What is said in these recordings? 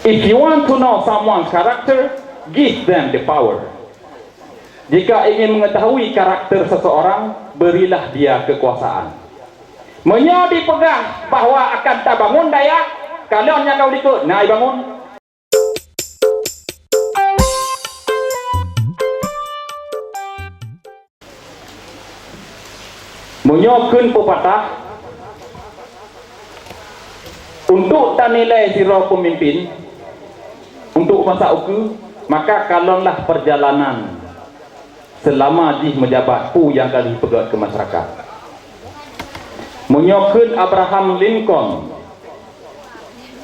If you want to know someone's character, give them the power. Jika ingin mengetahui karakter seseorang, berilah dia kekuasaan. Menyo dipegang bahawa akan tak bangun daya, kalau yang kau ikut, naik bangun. Menyo kun pepatah, untuk tak nilai siro pemimpin, untuk masa uku, maka kalonlah perjalanan selama di menjabat pu yang kali pegat ke masyarakat. Menyokun Abraham Lincoln,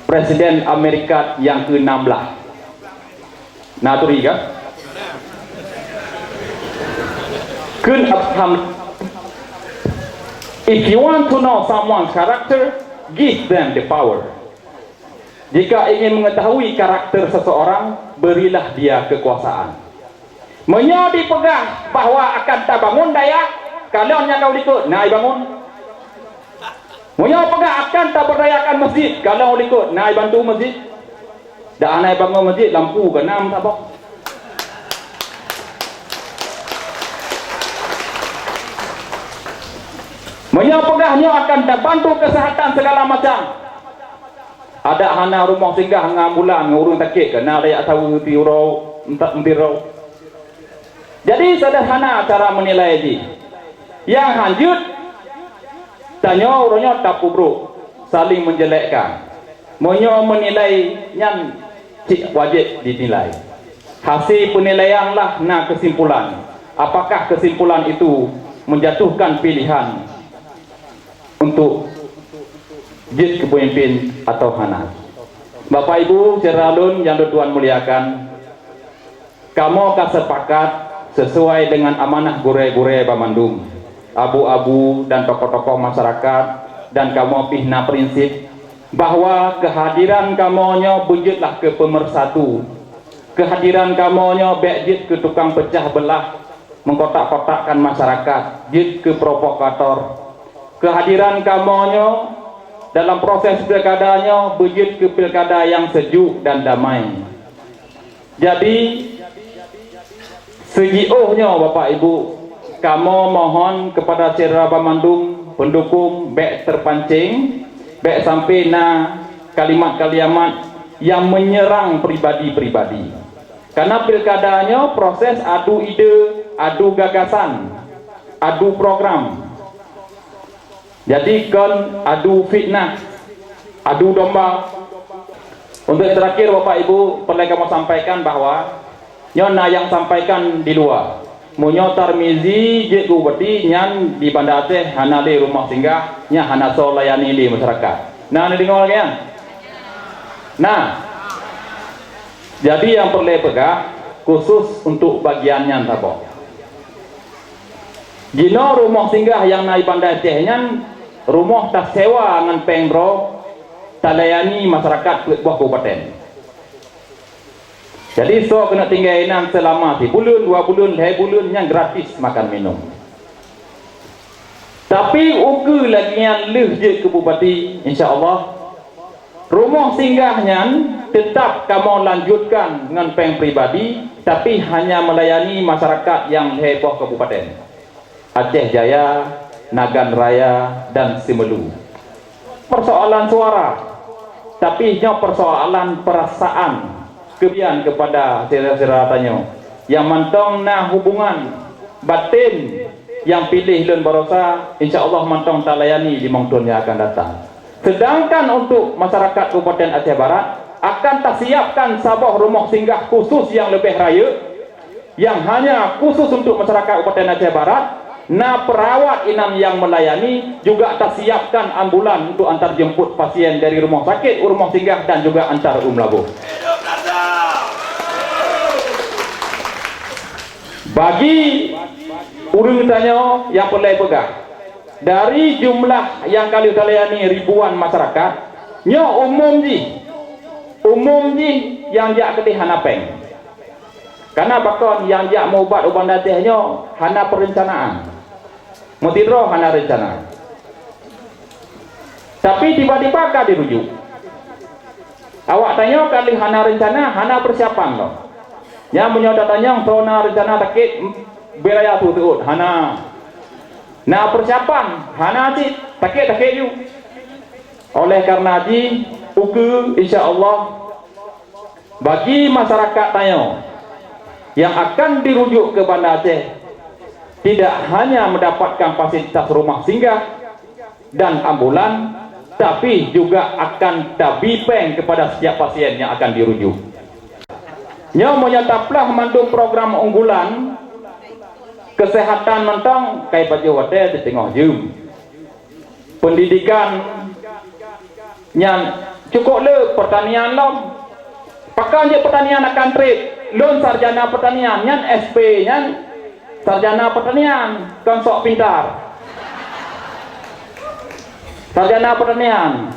Presiden Amerika yang ke-16. Nah, tu kan? Kun Abraham, if you want to know someone's character, give them the power. Jika ingin mengetahui karakter seseorang, berilah dia kekuasaan. Menyo dipegang bahawa akan tak bangun daya, kalau yang kau ikut, naik bangun. Menyo pegang akan tak berdayakan masjid, kalau kau ikut, naik bantu masjid. Dah naik bangun masjid, lampu ke 6 tak apa. Menyo pegahnya akan tak bantu kesihatan segala macam. Ada hana rumah singgah ngambulan ngurung takik kena layak tahu tiurau entak mentirau. Jadi sederhana cara menilai ini. Yang lanjut tanya orangnya tak pubruk, saling menjelekkan. Monyo menilai yang wajib dinilai. Hasil penilaianlah na kesimpulan. Apakah kesimpulan itu menjatuhkan pilihan untuk jid kepemimpin atau hana. Bapak Ibu Siralun yang Tuan muliakan, kamu sepakat sesuai dengan amanah gure-gure Bamandung, abu-abu dan tokoh-tokoh masyarakat, dan kamu pihna prinsip bahwa kehadiran kamunya wujudlah ke pemersatu, kehadiran kamunya bejit ke tukang pecah belah, mengkotak-kotakkan masyarakat, jid ke provokator, kehadiran kamunya dalam proses pilkadanya wujud ke pilkada yang sejuk dan damai. Jadi sejiohnya Bapak Ibu, kamu mohon kepada Cera Bamandung pendukung bek terpancing, bek sampai na kalimat-kalimat yang menyerang pribadi-pribadi. Karena pilkadanya proses adu ide, adu gagasan, adu program. Jadi kan adu fitnah, adu domba. Untuk yang terakhir Bapak Ibu, perlu kamu sampaikan bahwa nyona yang sampaikan di luar munyo Tarmizi je bupati nyan di Banda Aceh hana di rumah singgah nya hana so layani di masyarakat. Nah, ni dengar kan? Nah, jadi yang perlu pegang khusus untuk bagiannya tabo. Jino rumah singgah yang naik Banda Aceh nyan rumah tak sewa dengan pengro talayani masyarakat buah kabupaten. Jadi so kena tinggal enam selama 3 bulan, 2 bulan, 2 bulan yang gratis makan minum. Tapi uku lagi yang leh ke bupati, insya-Allah rumah singgahnya tetap kamu lanjutkan dengan peng pribadi, tapi hanya melayani masyarakat yang heboh kabupaten Aceh Jaya, Nagan Raya dan Simelu. Persoalan suara, tapi nya persoalan perasaan kebian kepada sira-sira tanya yang mantong na hubungan batin yang pilih lun barosa, insya-Allah mantong talayani di mangtun yang akan datang. Sedangkan untuk masyarakat Kabupaten Aceh Barat akan tersiapkan sabah rumah singgah khusus yang lebih raya, yang hanya khusus untuk masyarakat Kabupaten Aceh Barat. Na perawat inam yang melayani juga tersiapkan ambulan untuk antar jemput pasien dari rumah sakit, rumah singgah dan juga antar labuh. Bagi urang tanya yang perlu pegang, dari jumlah yang kali layani ribuan masyarakat, nya umum ji yang jak ketih hana peng. Karena bakon yang jak mau ubat uban datehnya hana perencanaan, mutidro hana rencana. Tapi tiba-tiba kah dirujuk. Awak tanya kali hana rencana, hana persiapan lo. Yang menyodok tanya, tona rencana takik beraya tu tuut, hana. Nah persiapan, hana sih takik you. Oleh karena ji, uku insya Allah bagi masyarakat tanya yang akan dirujuk ke Banda Aceh tidak hanya mendapatkan fasilitas rumah singgah dan ambulan, tapi juga akan tabipeng kepada setiap pasien yang akan dirujuk. Nya menyataplah mandung program unggulan kesehatan mentang kai baju hotel di tengah jum. Pendidikan yang cukup le pertanian lom. Pakai je pertanian akan trade, loan sarjana pertanian, yang SP, yang sarjana pertanian, konsok pintar. Sarjana pertanian.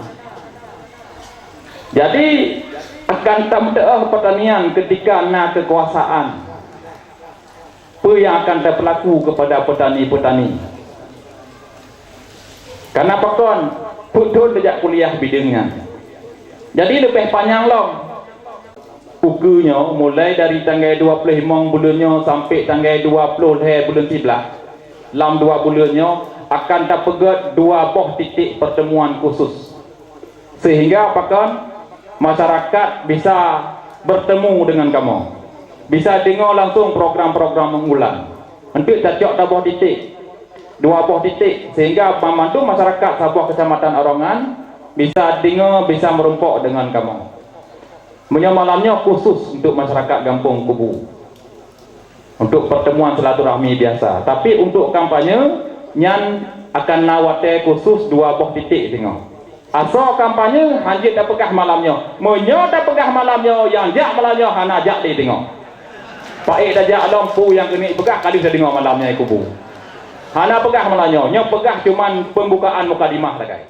Jadi akan tamdah pertanian ketika nak kekuasaan. Apa yang akan berlaku kepada petani-petani? Karena pakon betul sejak kuliah bidangnya. Jadi lebih panjang lom. Ukunya mulai dari tanggal 25 bulannya sampai tanggal 20 bulan 11. Dalam 2 bulannya akan terpegat 2 buah titik pertemuan khusus. Sehingga apakah masyarakat bisa bertemu dengan kamu. Bisa dengar langsung program-program unggulan. Untuk cocok dah buah titik. 2 buah titik sehingga membantu masyarakat sebuah kecamatan Orongan bisa dengar, bisa merumpuk dengan kamu. Malamnya khusus untuk masyarakat Kampung Kubu untuk pertemuan silaturahmi biasa, tapi untuk kampanye nyan akan nawate khusus 2 buah titik tengok. Asal kampanye hanjit dah pegah malamnya, menyo dah pegah malamnya, yang jak malamnya hana jak di tengok. Pak dah jak lampu yang kena pegah kali saya dengar malamnya Kubu. Hana pegah malamnya, yang pegah cuman pembukaan mukadimah saja.